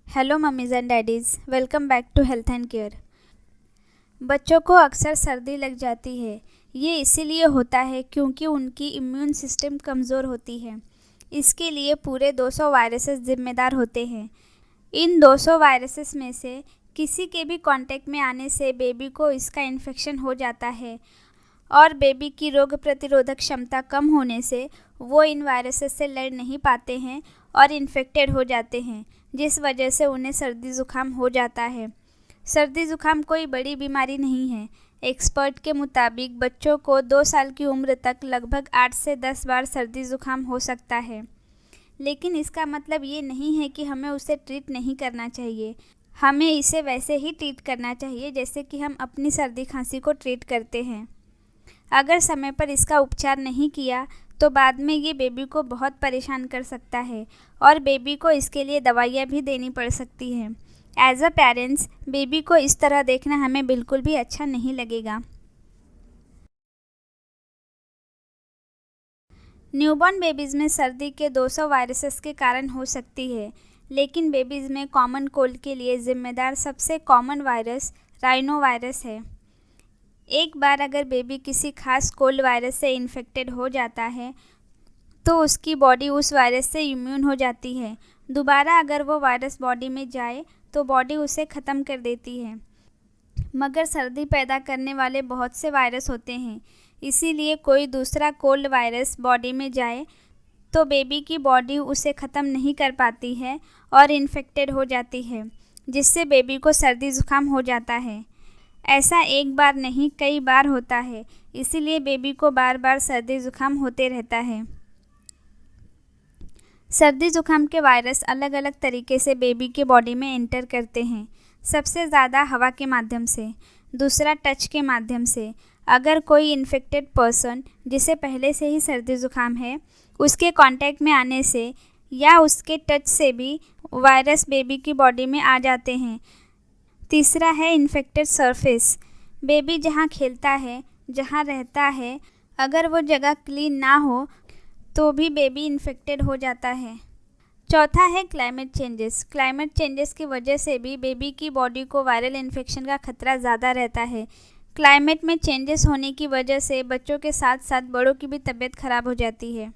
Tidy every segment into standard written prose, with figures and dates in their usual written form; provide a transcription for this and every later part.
Hello mummies and daddies, welcome back to health and care. बच्चों को अक्सर सर्दी लग जाती है। ये इसीलिए होता है क्योंकि उनकी इम्यून सिस्टम कमज़ोर होती है। इसके लिए पूरे 200 वायरसेस जिम्मेदार होते हैं। इन 200 वायरसेस में से किसी के भी कांटेक्ट में आने से बेबी को इसका इन्फेक्शन हो जाता है और बेबी की रोग प्रतिरोधक क्षमता कम होने से वो इन वायरसेस से लड़ नहीं पाते हैं और इन्फेक्टेड हो जाते हैं, जिस वजह से उन्हें सर्दी ज़ुकाम हो जाता है। सर्दी ज़ुकाम कोई बड़ी बीमारी नहीं है। एक्सपर्ट के मुताबिक बच्चों को 2 साल की उम्र तक लगभग 8 से 10 बार सर्दी ज़ुकाम हो सकता है। लेकिन इसका मतलब ये नहीं है कि हमें उसे ट्रीट नहीं करना चाहिए। हमें इसे वैसे ही ट्रीट करना चाहिए जैसे कि हम अपनी सर्दी खांसी को ट्रीट करते हैं। अगर समय पर इसका उपचार नहीं किया तो बाद में ये बेबी को बहुत परेशान कर सकता है और बेबी को इसके लिए दवाइयाँ भी देनी पड़ सकती हैं। एज अ पेरेंट्स, बेबी को इस तरह देखना हमें बिल्कुल भी अच्छा नहीं लगेगा। न्यूबॉर्न बेबीज़ में सर्दी के 200 वायरसेस के कारण हो सकती है, लेकिन बेबीज़ में कॉमन कोल्ड के लिए ज़िम्मेदार सबसे कॉमन वायरस राइनो वायरस है। एक बार अगर बेबी किसी खास कोल्ड वायरस से इन्फेक्टेड हो जाता है तो उसकी बॉडी उस वायरस से इम्यून हो जाती है। दोबारा अगर वो वायरस बॉडी में जाए तो बॉडी उसे ख़त्म कर देती है। मगर सर्दी पैदा करने वाले बहुत से वायरस होते हैं, इसीलिए कोई दूसरा कोल्ड वायरस बॉडी में जाए तो बेबी की बॉडी उसे ख़त्म नहीं कर पाती है और इन्फेक्टेड हो जाती है, जिससे बेबी को सर्दी ज़ुकाम हो जाता है। ऐसा एक बार नहीं कई बार होता है, इसीलिए बेबी को बार बार सर्दी ज़ुकाम होते रहता है। सर्दी ज़ुकाम के वायरस अलग अलग तरीके से बेबी के बॉडी में एंटर करते हैं। सबसे ज़्यादा हवा के माध्यम से, दूसरा टच के माध्यम से। अगर कोई इन्फेक्टेड पर्सन जिसे पहले से ही सर्दी ज़ुकाम है उसके कांटेक्ट में आने से या उसके टच से भी वायरस बेबी की बॉडी में आ जाते हैं। तीसरा है इन्फेक्टेड सरफेस। बेबी जहाँ खेलता है, जहाँ रहता है, अगर वो जगह क्लीन ना हो तो भी बेबी इन्फेक्टेड हो जाता है। चौथा है क्लाइमेट चेंजेस। क्लाइमेट चेंजेस की वजह से भी बेबी की बॉडी को वायरल इन्फेक्शन का खतरा ज़्यादा रहता है। क्लाइमेट में चेंजेस होने की वजह से बच्चों के साथ साथ बड़ों की भी तबीयत खराब हो जाती है।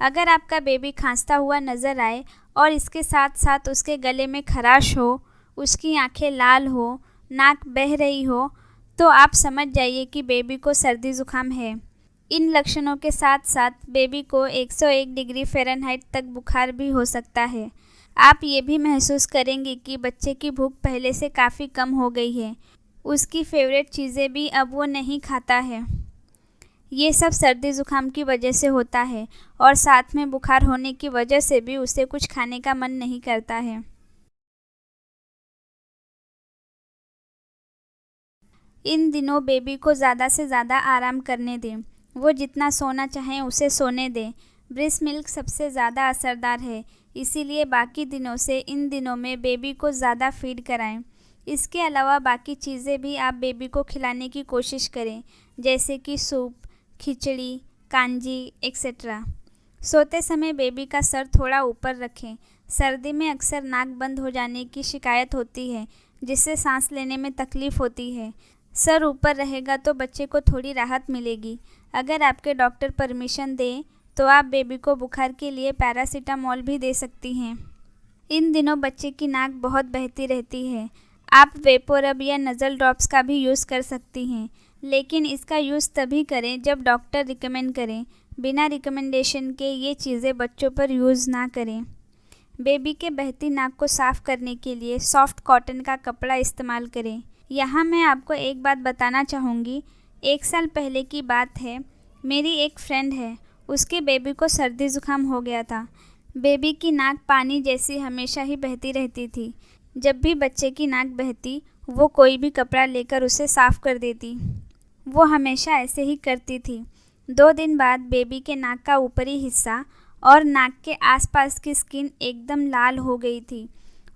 अगर आपका बेबी खांसता हुआ नज़र आए और इसके साथ साथ उसके गले में खराश हो, उसकी आंखें लाल हो, नाक बह रही हो, तो आप समझ जाइए कि बेबी को सर्दी ज़ुकाम है। इन लक्षणों के साथ साथ बेबी को 101 डिग्री फ़ारेनहाइट तक बुखार भी हो सकता है। आप ये भी महसूस करेंगे कि बच्चे की भूख पहले से काफ़ी कम हो गई है। उसकी फेवरेट चीज़ें भी अब वो नहीं खाता है। ये सब सर्दी ज़ुकाम की वजह से होता है और साथ में बुखार होने की वजह से भी उसे कुछ खाने का मन नहीं करता है। इन दिनों बेबी को ज़्यादा से ज़्यादा आराम करने दें। वो जितना सोना चाहें उसे सोने दें। ब्रेस्ट मिल्क सबसे ज़्यादा असरदार है, इसीलिए बाकी दिनों से इन दिनों में बेबी को ज़्यादा फीड कराएं। इसके अलावा बाकी चीज़ें भी आप बेबी को खिलाने की कोशिश करें, जैसे कि सूप, खिचड़ी, कांजी एक्सेट्रा। सोते समय बेबी का सर थोड़ा ऊपर रखें। सर्दी में अक्सर नाक बंद हो जाने की शिकायत होती है, जिससे सांस लेने में तकलीफ़ होती है। सर ऊपर रहेगा तो बच्चे को थोड़ी राहत मिलेगी। अगर आपके डॉक्टर परमिशन दें तो आप बेबी को बुखार के लिए पैरासीटामोल भी दे सकती हैं। इन दिनों बच्चे की नाक बहुत बहती रहती है। आप वेपोरब या नज़ल ड्रॉप्स का भी यूज़ कर सकती हैं, लेकिन इसका यूज़ तभी करें जब डॉक्टर रिकमेंड करें। बिना रिकमेंडेशन के ये चीज़ें बच्चों पर यूज़ ना करें। बेबी के बहती नाक को साफ़ करने के लिए सॉफ्ट कॉटन का कपड़ा इस्तेमाल करें। यहाँ मैं आपको एक बात बताना चाहूँगी। 1 साल पहले की बात है, मेरी एक फ्रेंड है, उसके बेबी को सर्दी ज़ुकाम हो गया था। बेबी की नाक पानी जैसी हमेशा ही बहती रहती थी। जब भी बच्चे की नाक बहती, वो कोई भी कपड़ा लेकर उसे साफ़ कर देती। वो हमेशा ऐसे ही करती थी। 2 दिन बाद बेबी के नाक का ऊपरी हिस्सा और नाक के आसपास की स्किन एकदम लाल हो गई थी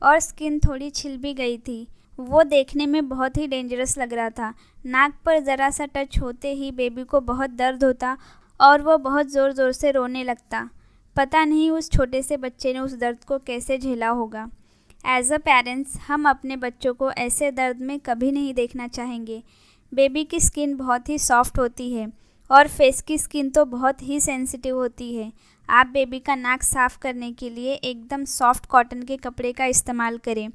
और स्किन थोड़ी छिल भी गई थी। वो देखने में बहुत ही डेंजरस लग रहा था। नाक पर ज़रा सा टच होते ही बेबी को बहुत दर्द होता और वो बहुत ज़ोर ज़ोर से रोने लगता। पता नहीं उस छोटे से बच्चे ने उस दर्द को कैसे झेला होगा। एज अ पेरेंट्स हम अपने बच्चों को ऐसे दर्द में कभी नहीं देखना चाहेंगे। बेबी की स्किन बहुत ही सॉफ्ट होती है और फेस की स्किन तो बहुत ही सेंसिटिव होती है। आप बेबी का नाक साफ़ करने के लिए एकदम सॉफ्ट कॉटन के कपड़े का इस्तेमाल करें,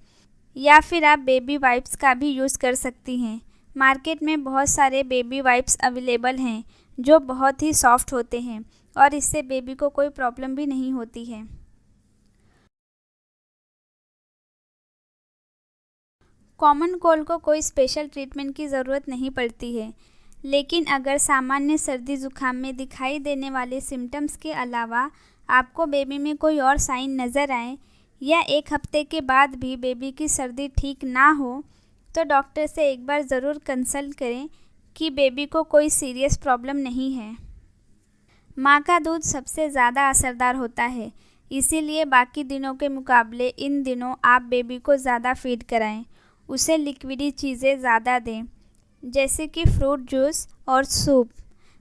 या फिर आप बेबी वाइप्स का भी यूज़ कर सकती हैं। मार्केट में बहुत सारे बेबी वाइप्स अवेलेबल हैं जो बहुत ही सॉफ्ट होते हैं और इससे बेबी को कोई प्रॉब्लम भी नहीं होती है। कॉमन कोल्ड को कोई स्पेशल ट्रीटमेंट की ज़रूरत नहीं पड़ती है, लेकिन अगर सामान्य सर्दी ज़ुकाम में दिखाई देने वाले सिम्टम्स के अलावा आपको बेबी में कोई और साइन नज़र आए या 1 हफ्ते के बाद भी बेबी की सर्दी ठीक ना हो, तो डॉक्टर से एक बार ज़रूर कंसल्ट करें कि बेबी को कोई सीरियस प्रॉब्लम नहीं है। माँ का दूध सबसे ज़्यादा असरदार होता है, इसीलिए बाकी दिनों के मुकाबले इन दिनों आप बेबी को ज़्यादा फीड कराएं। उसे लिक्विडी चीज़ें ज़्यादा दें, जैसे कि फ्रूट जूस और सूप।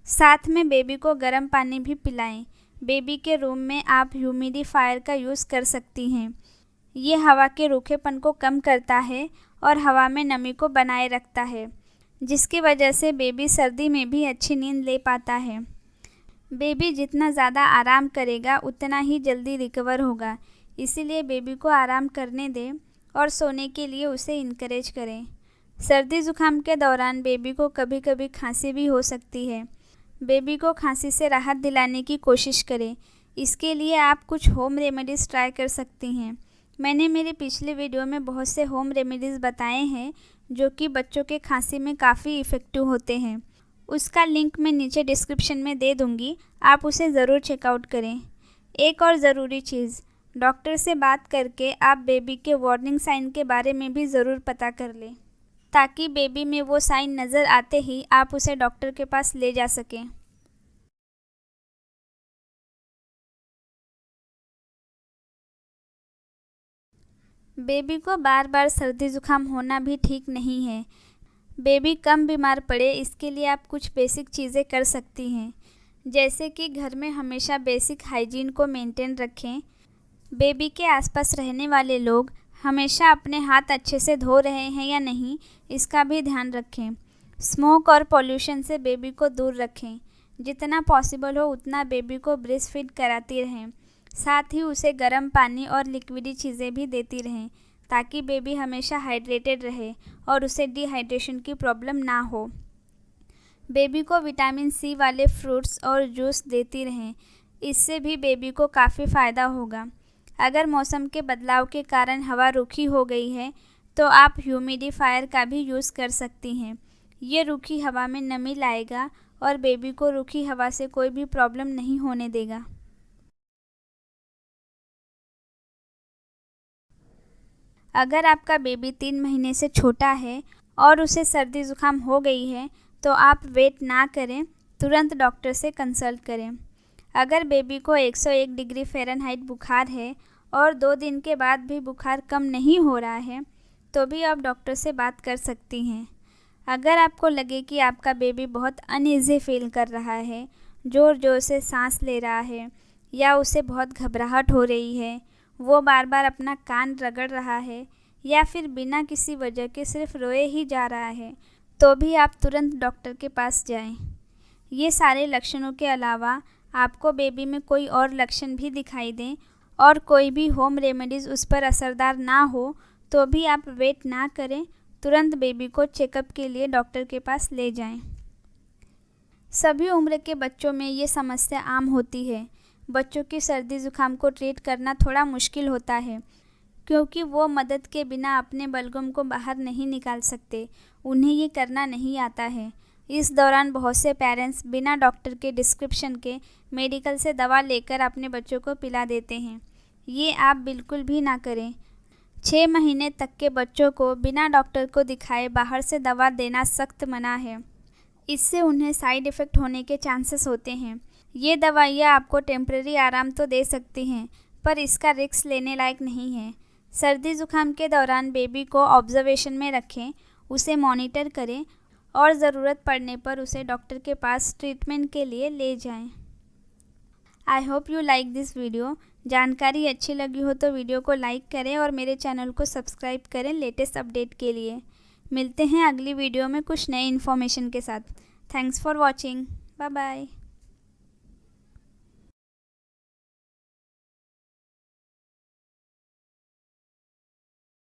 साथ में बेबी को गर्म पानी भी पिलाएं। बेबी के रूम में आप ह्यूमिडिफायर का यूज़ कर सकती हैं। ये हवा के रूखेपन को कम करता है और हवा में नमी को बनाए रखता है, जिसकी वजह से बेबी सर्दी में भी अच्छी नींद ले पाता है। बेबी जितना ज़्यादा आराम करेगा उतना ही जल्दी रिकवर होगा, इसीलिए बेबी को आराम करने दें और सोने के लिए उसे इनकरेज करें। सर्दी ज़ुकाम के दौरान बेबी को कभी कभी खांसी भी हो सकती है। बेबी को खांसी से राहत दिलाने की कोशिश करें। इसके लिए आप कुछ होम रेमेडीज़ ट्राई कर सकती हैं। मैंने मेरे पिछले वीडियो में बहुत से होम रेमेडीज़ बताए हैं जो कि बच्चों के खांसी में काफ़ी इफ़ेक्टिव होते हैं। उसका लिंक मैं नीचे डिस्क्रिप्शन में दे दूँगी, आप उसे ज़रूर चेकआउट करें। एक और ज़रूरी चीज़, डॉक्टर से बात करके आप बेबी के वार्निंग साइन के बारे में भी ज़रूर पता कर लें, ताकि बेबी में वो साइन नज़र आते ही आप उसे डॉक्टर के पास ले जा सकें। बेबी को बार बार सर्दी ज़ुकाम होना भी ठीक नहीं है। बेबी कम बीमार पड़े इसके लिए आप कुछ बेसिक चीज़ें कर सकती हैं, जैसे कि घर में हमेशा बेसिक हाइजीन को मेंटेन रखें। बेबी के आसपास रहने वाले लोग हमेशा अपने हाथ अच्छे से धो रहे हैं या नहीं, इसका भी ध्यान रखें। स्मोक और पॉल्यूशन से बेबी को दूर रखें। जितना पॉसिबल हो उतना बेबी को ब्रेस्ट फीड कराती रहें। साथ ही उसे गर्म पानी और लिक्विडी चीज़ें भी देती रहें, ताकि बेबी हमेशा हाइड्रेटेड रहे और उसे डिहाइड्रेशन की प्रॉब्लम ना हो। बेबी को विटामिन सी वाले फ्रूट्स और जूस देती रहें, इससे भी बेबी को काफ़ी फ़ायदा होगा। अगर मौसम के बदलाव के कारण हवा रूखी हो गई है तो आप ह्यूमिडिफायर का भी यूज़ कर सकती हैं। ये रूखी हवा में नमी लाएगा और बेबी को रूखी हवा से कोई भी प्रॉब्लम नहीं होने देगा। अगर आपका बेबी 3 महीने से छोटा है और उसे सर्दी ज़ुकाम हो गई है तो आप वेट ना करें, तुरंत डॉक्टर से कंसल्ट करें। अगर बेबी को 101 डिग्री फ़ारेनहाइट बुखार है और 2 दिन के बाद भी बुखार कम नहीं हो रहा है तो भी आप डॉक्टर से बात कर सकती हैं। अगर आपको लगे कि आपका बेबी बहुत अनईज़ी फील कर रहा है, ज़ोर ज़ोर से सांस ले रहा है या उसे बहुत घबराहट हो रही है, वो बार बार अपना कान रगड़ रहा है या फिर बिना किसी वजह के सिर्फ रोए ही जा रहा है, तो भी आप तुरंत डॉक्टर के पास जाएं। ये सारे लक्षणों के अलावा आपको बेबी में कोई और लक्षण भी दिखाई दें और कोई भी होम रेमेडीज़ उस पर असरदार ना हो तो भी आप वेट ना करें, तुरंत बेबी को चेकअप के लिए डॉक्टर के पास ले जाएं। सभी उम्र के बच्चों में ये समस्या आम होती है। बच्चों की सर्दी ज़ुकाम को ट्रीट करना थोड़ा मुश्किल होता है, क्योंकि वो मदद के बिना अपने बलगम को बाहर नहीं निकाल सकते, उन्हें ये करना नहीं आता है। इस दौरान बहुत से पेरेंट्स बिना डॉक्टर के डिस्क्रिप्शन के मेडिकल से दवा लेकर अपने बच्चों को पिला देते हैं। ये आप बिल्कुल भी ना करें। 6 महीने तक के बच्चों को बिना डॉक्टर को दिखाए बाहर से दवा देना सख्त मना है। इससे उन्हें साइड इफ़ेक्ट होने के चांसेस होते हैं। ये दवाइयाँ आपको टेम्परेरी आराम तो दे सकती हैं, पर इसका रिस्क लेने लायक नहीं है। सर्दी ज़ुकाम के दौरान बेबी को ऑब्जर्वेशन में रखें, उसे मॉनिटर करें और ज़रूरत पड़ने पर उसे डॉक्टर के पास ट्रीटमेंट के लिए ले जाएं। I hope you like this video. जानकारी अच्छी लगी हो तो वीडियो को लाइक करें और मेरे चैनल को सब्सक्राइब करें लेटेस्ट अपडेट के लिए। मिलते हैं अगली वीडियो में कुछ नए इन्फॉर्मेशन के साथ। Thanks for watching. Bye bye.